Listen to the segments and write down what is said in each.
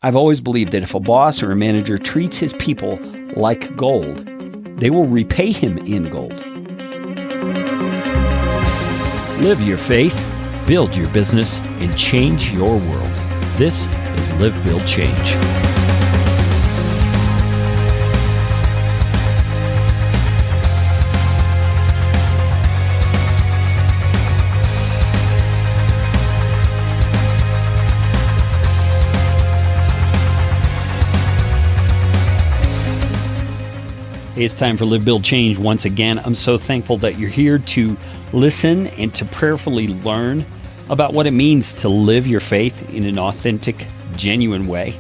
I've always believed that if a boss or a manager treats his people like gold, they will repay him in gold. Live your faith, build your business, and change your world. This is Live, Build, Change. Hey, it's time for Live, Build, Change once again. I'm so thankful that you're here to listen and to prayerfully learn about what it means to live your faith in an authentic, genuine way,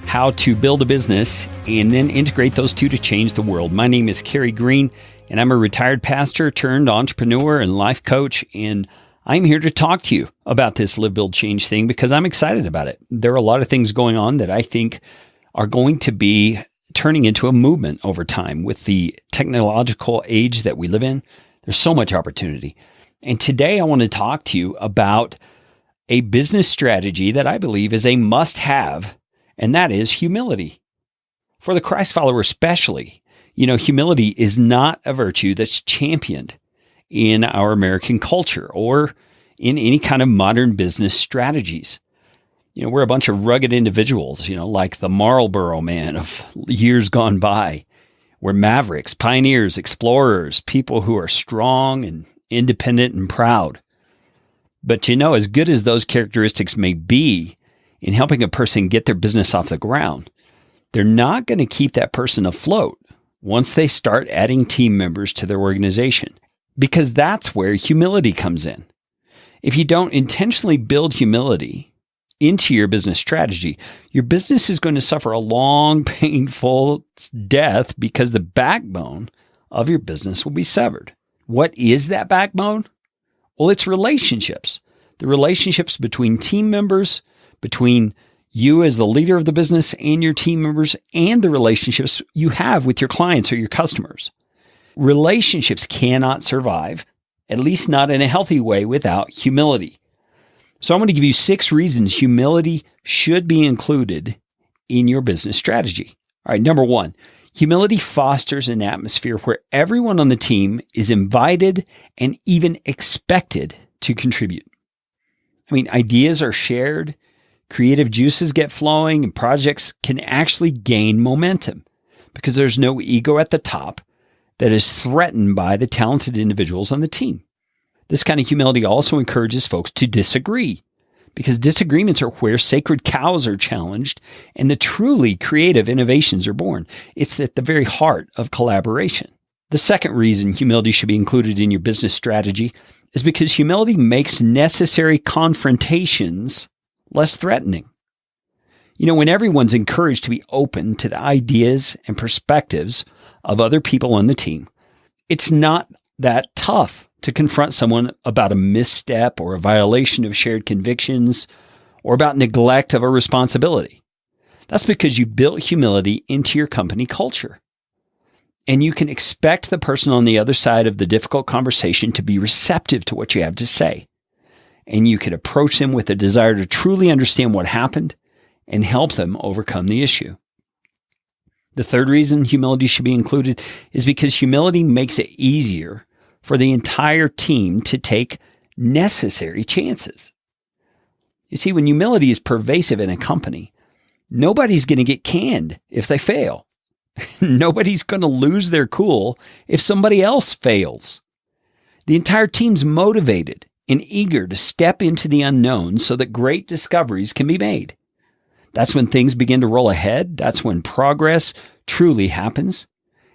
how to build a business, and then integrate those two to change the world. My name is Kerry Green, and I'm a retired pastor turned entrepreneur and life coach, and I'm here to talk to you about this Live, Build, Change thing because I'm excited about it. There are a lot of things going on that I think are going to be turning into a movement over time with the technological age that we live in. There's so much opportunity. And today I want to talk to you about a business strategy that I believe is a must-have, and that is humility. For the Christ follower especially, humility is not a virtue that's championed in our American culture or in any kind of modern business strategies. We're a bunch of rugged individuals, like the Marlboro Man of years gone by. We're mavericks, pioneers, explorers, people who are strong and independent and proud. But as good as those characteristics may be in helping a person get their business off the ground, they're not going to keep that person afloat once they start adding team members to their organization, because that's where humility comes in. If you don't intentionally build humility into your business strategy, your business is going to suffer a long, painful death because the backbone of your business will be severed. What is that backbone? Well, it's relationships. The relationships between team members, between you as the leader of the business and your team members, and the relationships you have with your clients or your customers. Relationships cannot survive, at least not in a healthy way, without humility. So I'm going to give you 6 reasons humility should be included in your business strategy. All right, number 1, humility fosters an atmosphere where everyone on the team is invited and even expected to contribute. Ideas are shared, creative juices get flowing, and projects can actually gain momentum because there's no ego at the top that is threatened by the talented individuals on the team. This kind of humility also encourages folks to disagree, because disagreements are where sacred cows are challenged and the truly creative innovations are born. It's at the very heart of collaboration. The second reason humility should be included in your business strategy is because humility makes necessary confrontations less threatening. When everyone's encouraged to be open to the ideas and perspectives of other people on the team, it's not that tough to confront someone about a misstep or a violation of shared convictions or about neglect of a responsibility. That's because you built humility into your company culture. And you can expect the person on the other side of the difficult conversation to be receptive to what you have to say. And you can approach them with a desire to truly understand what happened and help them overcome the issue. The third reason humility should be included is because humility makes it easier for the entire team to take necessary chances. You see, when humility is pervasive in a company, nobody's going to get canned if they fail. Nobody's going to lose their cool if somebody else fails. The entire team's motivated and eager to step into the unknown so that great discoveries can be made. That's when things begin to roll ahead. That's when progress truly happens.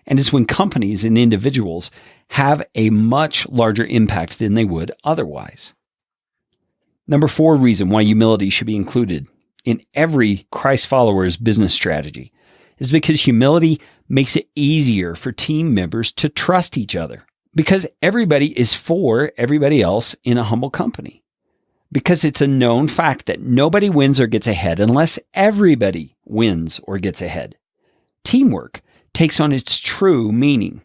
And it's when companies and individuals have a much larger impact than they would otherwise. Number 4 reason why humility should be included in every Christ follower's business strategy is because humility makes it easier for team members to trust each other. Because everybody is for everybody else in a humble company. Because it's a known fact that nobody wins or gets ahead unless everybody wins or gets ahead. Teamwork takes on its true meaning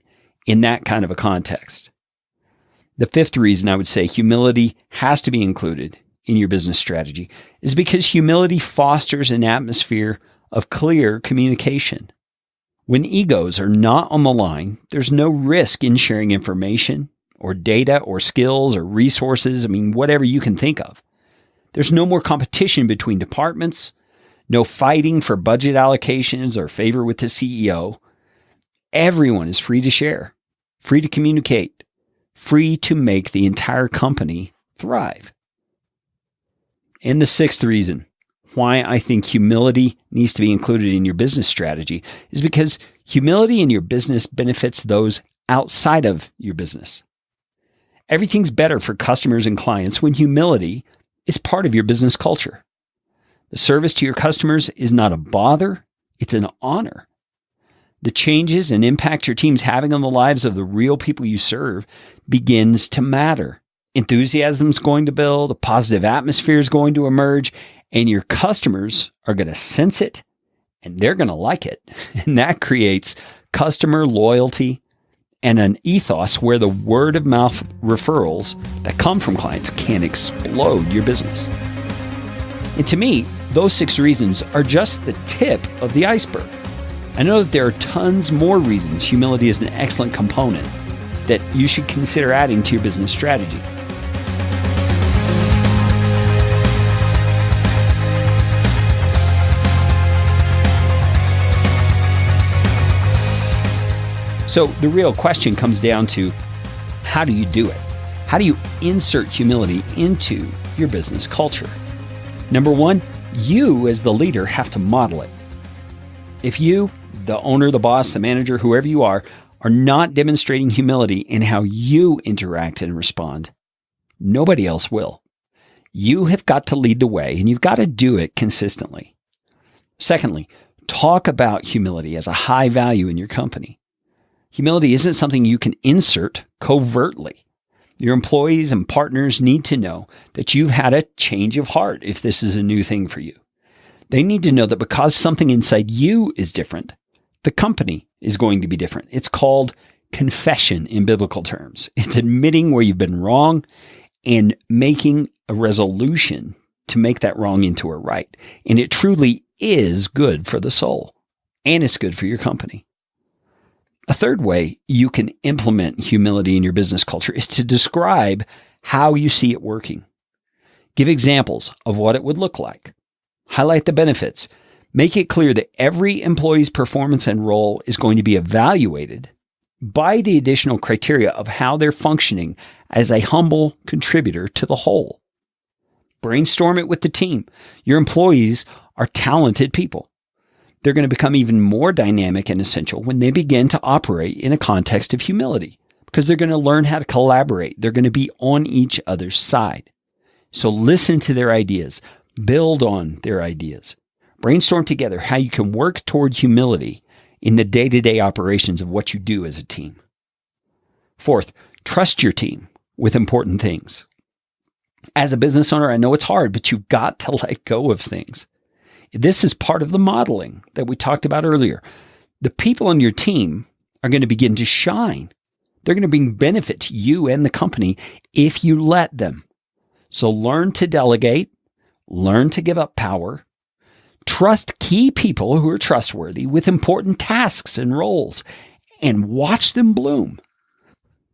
in that kind of a context. The 5th reason I would say humility has to be included in your business strategy is because humility fosters an atmosphere of clear communication. When egos are not on the line, there's no risk in sharing information or data or skills or resources. Whatever you can think of. There's no more competition between departments, no fighting for budget allocations or favor with the CEO. Everyone is free to share, free to communicate, free to make the entire company thrive. And the sixth reason why I think humility needs to be included in your business strategy is because humility in your business benefits those outside of your business. Everything's better for customers and clients when humility is part of your business culture. The service to your customers is not a bother, it's an honor. The changes and impact your team's having on the lives of the real people you serve begins to matter. Enthusiasm's going to build, a positive atmosphere is going to emerge, and your customers are going to sense it, and they're going to like it. And that creates customer loyalty and an ethos where the word of mouth referrals that come from clients can explode your business. And to me, those 6 reasons are just the tip of the iceberg. I know that there are tons more reasons humility is an excellent component that you should consider adding to your business strategy. So the real question comes down to, how do you do it? How do you insert humility into your business culture? Number 1, you as the leader have to model it. If you, the owner, the boss, the manager, whoever you are not demonstrating humility in how you interact and respond, nobody else will. You have got to lead the way, and you've got to do it consistently. Secondly, talk about humility as a high value in your company. Humility isn't something you can insert covertly. Your employees and partners need to know that you've had a change of heart if this is a new thing for you. They need to know that because something inside you is different, the company is going to be different. It's called confession in biblical terms. It's admitting where you've been wrong and making a resolution to make that wrong into a right. And it truly is good for the soul, and it's good for your company. A third way you can implement humility in your business culture is to describe how you see it working. Give examples of what it would look like. Highlight the benefits. Make it clear that every employee's performance and role is going to be evaluated by the additional criteria of how they're functioning as a humble contributor to the whole. Brainstorm it with the team. Your employees are talented people. They're going to become even more dynamic and essential when they begin to operate in a context of humility, because they're going to learn how to collaborate. They're going to be on each other's side. So listen to their ideas. Build on their ideas. Brainstorm together how you can work toward humility in the day-to-day operations of what you do as a team. Fourth, trust your team with important things. As a business owner, I know it's hard, but you've got to let go of things. This is part of the modeling that we talked about earlier. The people on your team are going to begin to shine. They're going to bring benefit to you and the company if you let them. So learn to delegate, learn to give up power, trust key people who are trustworthy with important tasks and roles, and watch them bloom.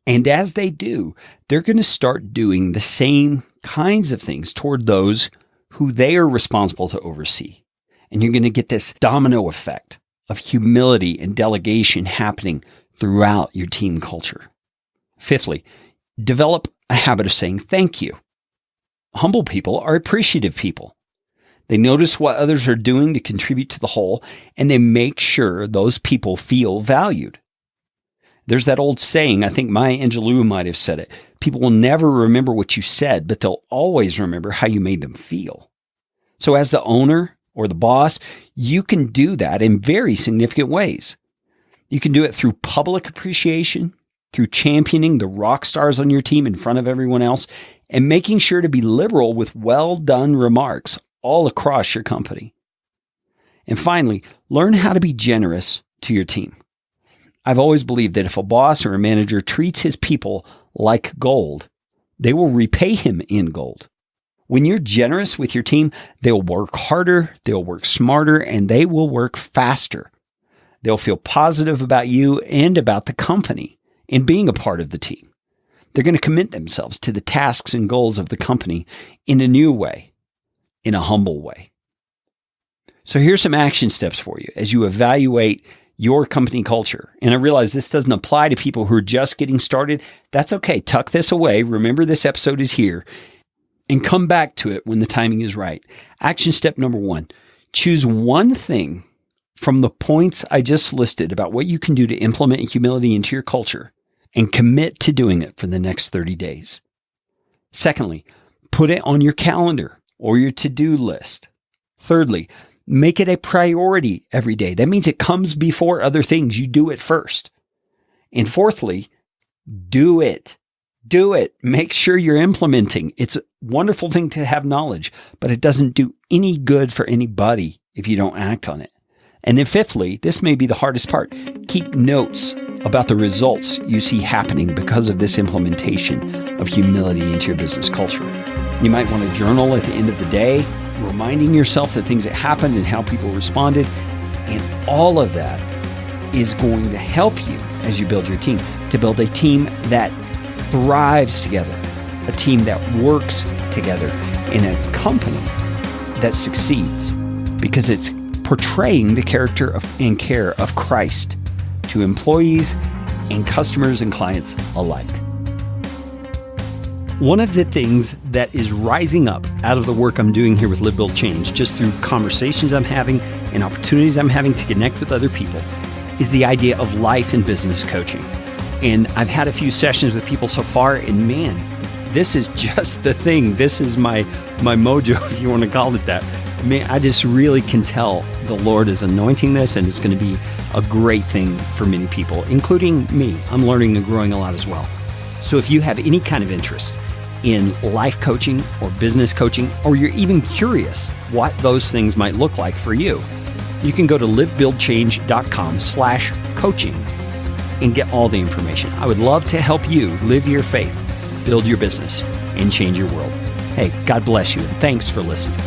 And as they do, they're going to start doing the same kinds of things toward those who they are responsible to oversee. And you're going to get this domino effect of humility and delegation happening throughout your team culture. Fifthly, develop a habit of saying thank you. Humble people are appreciative people. They notice what others are doing to contribute to the whole, and they make sure those people feel valued. There's that old saying, I think Maya Angelou might have said it, people will never remember what you said, but they'll always remember how you made them feel. So as the owner or the boss, you can do that in very significant ways. You can do it through public appreciation, through championing the rock stars on your team in front of everyone else, and making sure to be liberal with well-done remarks all across your company. And finally, learn how to be generous to your team. I've always believed that if a boss or a manager treats his people like gold, they will repay him in gold. When you're generous with your team, they'll work harder, they'll work smarter, and they will work faster. They'll feel positive about you and about the company and being a part of the team. They're going to commit themselves to the tasks and goals of the company in a new way, in a humble way. So here's some action steps for you as you evaluate your company culture. And I realize this doesn't apply to people who are just getting started. That's okay. Tuck this away. Remember, this episode is here and come back to it when the timing is right. Action step number 1, choose one thing from the points I just listed about what you can do to implement humility into your culture and commit to doing it for the next 30 days. Secondly, put it on your calendar or your to-do list. Thirdly, make it a priority every day. That means it comes before other things. You do it first. And fourthly, do it. Do it. Make sure you're implementing. It's a wonderful thing to have knowledge, but it doesn't do any good for anybody if you don't act on it. And then fifthly, this may be the hardest part, keep notes about the results you see happening because of this implementation of humility into your business culture. You might want to journal at the end of the day, reminding yourself the things that happened and how people responded. And all of that is going to help you as you build your team, to build a team that thrives together, a team that works together, in a company that succeeds because it's portraying the character and care of Christ to employees and customers and clients alike. One of the things that is rising up out of the work I'm doing here with Live, Build, Change, just through conversations I'm having and opportunities I'm having to connect with other people, is the idea of life and business coaching. And I've had a few sessions with people so far, and man, this is just the thing. This is my mojo, if you want to call it that. Man, I just really can tell the Lord is anointing this, and it's going to be a great thing for many people, including me. I'm learning and growing a lot as well. So if you have any kind of interest in life coaching or business coaching, or you're even curious what those things might look like for you, you can go to livebuildchange.com/coaching and get all the information. I would love to help you live your faith, build your business, and change your world. Hey, God bless you, and thanks for listening.